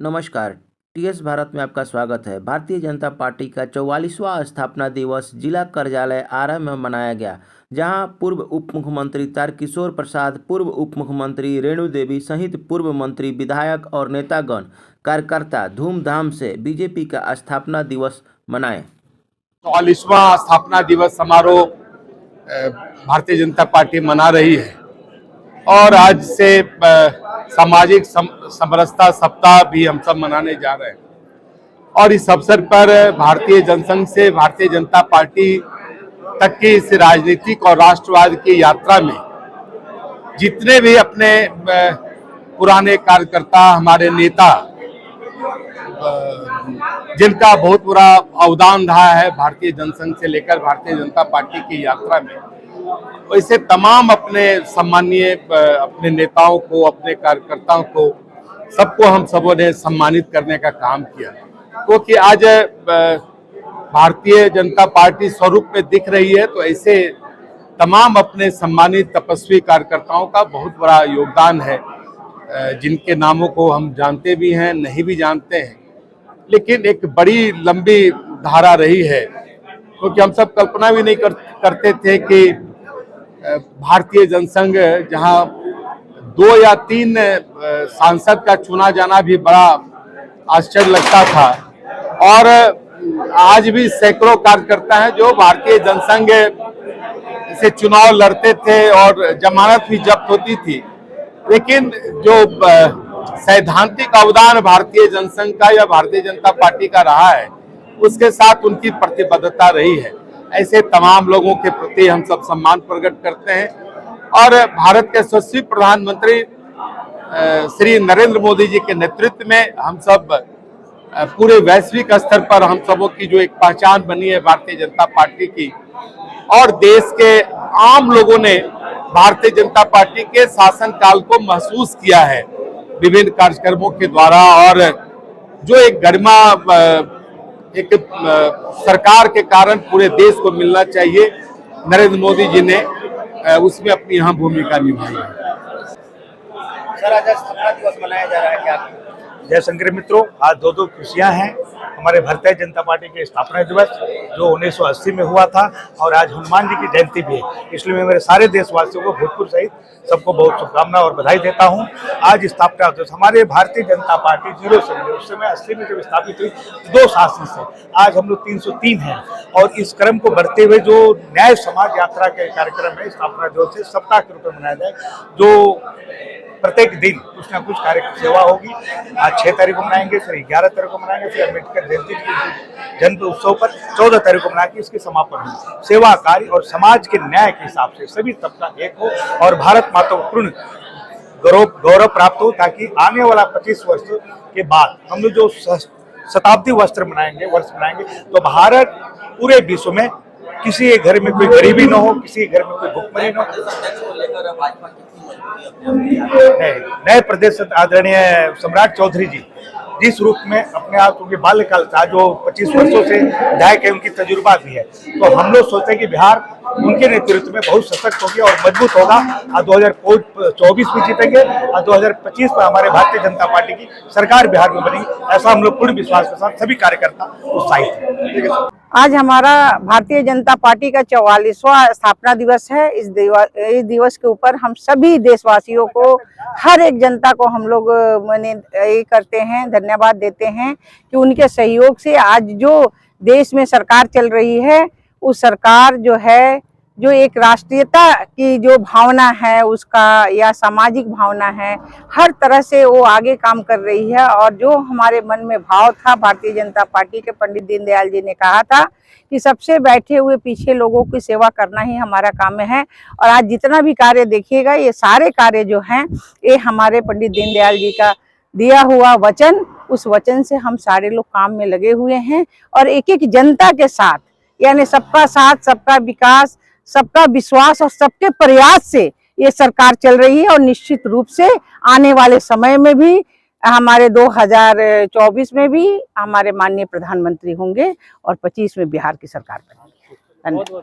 नमस्कार। टीएस भारत में आपका स्वागत है। भारतीय जनता पार्टी का 44वां स्थापना दिवस जिला कार्यालय आरा में मनाया गया, जहां पूर्व उप मुख्यमंत्री तारकिशोर प्रसाद, पूर्व उप मुख्यमंत्री रेणु देवी सहित पूर्व मंत्री, विधायक और नेतागण कार्यकर्ता धूमधाम से बीजेपी का स्थापना दिवस मनाए। 44वां स्थापना दिवस समारोह भारतीय जनता पार्टी मना रही है और आज से सामाजिक समरसता सप्ताह भी हम सब मनाने जा रहे हैं। और इस अवसर पर भारतीय जनसंघ से भारतीय जनता पार्टी तक की इस राजनीतिक और राष्ट्रवाद की यात्रा में जितने भी अपने पुराने कार्यकर्ता, हमारे नेता, जिनका बहुत बुरा अवदान रहा है भारतीय जनसंघ से लेकर भारतीय जनता पार्टी की यात्रा में, वैसे तमाम अपने सम्मानीय अपने नेताओं को, अपने कार्यकर्ताओं को, सबको हम सबों ने सम्मानित करने का काम किया, क्योंकि आज भारतीय जनता पार्टी स्वरूप में दिख रही है। तो ऐसे तमाम अपने सम्मानित तपस्वी कार्यकर्ताओं का बहुत बड़ा योगदान है, जिनके नामों को हम जानते भी हैं, नहीं भी जानते हैं, लेकिन एक बड़ी लंबी धारा रही है। क्योंकि हम सब कल्पना भी नहीं करते थे कि भारतीय जनसंघ जहां 2 या 3 सांसद का चुना जाना भी बड़ा आश्चर्य लगता था, और आज भी सैकड़ों कार्यकर्ता हैं जो भारतीय जनसंघ से चुनाव लड़ते थे और जमानत भी जब्त होती थी, लेकिन जो सैद्धांतिक अवदान भारतीय जनसंघ का या भारतीय जनता पार्टी का रहा है, उसके साथ उनकी प्रतिबद्धता रही है। ऐसे तमाम लोगों के प्रति हम सब सम्मान प्रकट करते हैं और भारत के यशस्वी प्रधानमंत्री श्री नरेंद्र मोदी जी के नेतृत्व में हम सब पूरे वैश्विक स्तर पर हम सबों की जो एक पहचान बनी है भारतीय जनता पार्टी की, और देश के आम लोगों ने भारतीय जनता पार्टी के शासनकाल को महसूस किया है विभिन्न कार्यक्रमों के द्वारा, और जो एक गरिमा एक सरकार के कारण पूरे देश को मिलना चाहिए, नरेंद्र मोदी जी ने उसमें अपनी अहम भूमिका निभाई है। सर, आज स्थापना दिवस मनाया जा रहा है, क्या? जय शंकर मित्रों, आज दो खुशियां हैं। हमारे भारतीय जनता पार्टी के स्थापना दिवस जो 1980 में हुआ था, और आज हनुमान जी की जयंती भी है, इसलिए मैं मेरे सारे देशवासियों को भोजपुर सहित सबको बहुत शुभकामनाएं और बधाई देता हूं। आज स्थापना दिवस हमारे भारतीय जनता पार्टी 0 से उस समय 80 में जब स्थापित हुई 2 शासन से आज हम लोग 303 हैं, और इस क्रम को बढ़ते हुए जो न्याय समाज यात्रा के कार्यक्रम है, स्थापना दिवस से सप्ताह के रूप में मनाया जाए, जो प्रत्येक दिन कुछ ना कुछ कार्य सेवा होगी। आज 6 तारीख को मनाएंगे, फिर 11 तारीख को मनाएंगे, फिर अम्बेडकर जयंती जन्म उत्सव पर 14 तारीख को मना के इसके समापन हो। सेवा कार्य और समाज के न्याय के हिसाब से सभी तबका एक हो और भारत माता को पूर्ण गौरव प्राप्त हो, ताकि आने वाला 25 वर्ष के बाद हम लोग जो शताब्दी वर्ष मनाएंगे, तो भारत पूरे विश्व में किसी के घर में कोई गरीबी न हो, किसी के घर में कोई भुखमरी न हो। नए प्रदेश आदरणीय सम्राट चौधरी जी जिस रूप में अपने आप उनके बाल्यकाल था, जो 25 वर्षों से विधायक है, उनकी तजुर्बा भी है, तो हम लोग सोचते हैं कि बिहार उनके नेतृत्व में बहुत सशक्त होगी और मजबूत होगा। और 2024 में जीतेंगे और 2025 में हमारे भारतीय जनता पार्टी की सरकार बिहार में बनेगी, ऐसा हम लोग पूर्ण विश्वास के साथ सभी कार्यकर्ता उत्साहित हैं। आज हमारा भारतीय जनता पार्टी का 44वां स्थापना दिवस है। इस दिवस के ऊपर हम सभी देशवासियों को, हर एक जनता को हम लोग ये करते हैं, धन्यवाद देते हैं कि उनके सहयोग से आज जो देश में सरकार चल रही है, उस सरकार जो है, जो एक राष्ट्रीयता की जो भावना है उसका, या सामाजिक भावना है, हर तरह से वो आगे काम कर रही है। और जो हमारे मन में भाव था, भारतीय जनता पार्टी के पंडित दीनदयाल जी ने कहा था कि सबसे बैठे हुए पीछे लोगों की सेवा करना ही हमारा काम है। और आज जितना भी कार्य देखिएगा, ये सारे कार्य जो हैं, ये हमारे पंडित दीनदयाल जी का दिया हुआ वचन, उस वचन से हम सारे लोग काम में लगे हुए हैं। और एक एक जनता के साथ, यानी सबका साथ, सबका विकास, सबका विश्वास और सबके प्रयास से ये सरकार चल रही है। और निश्चित रूप से आने वाले समय में भी, हमारे 2024 में भी हमारे माननीय प्रधानमंत्री होंगे और 25 में बिहार की सरकार बनेगी। धन्यवाद।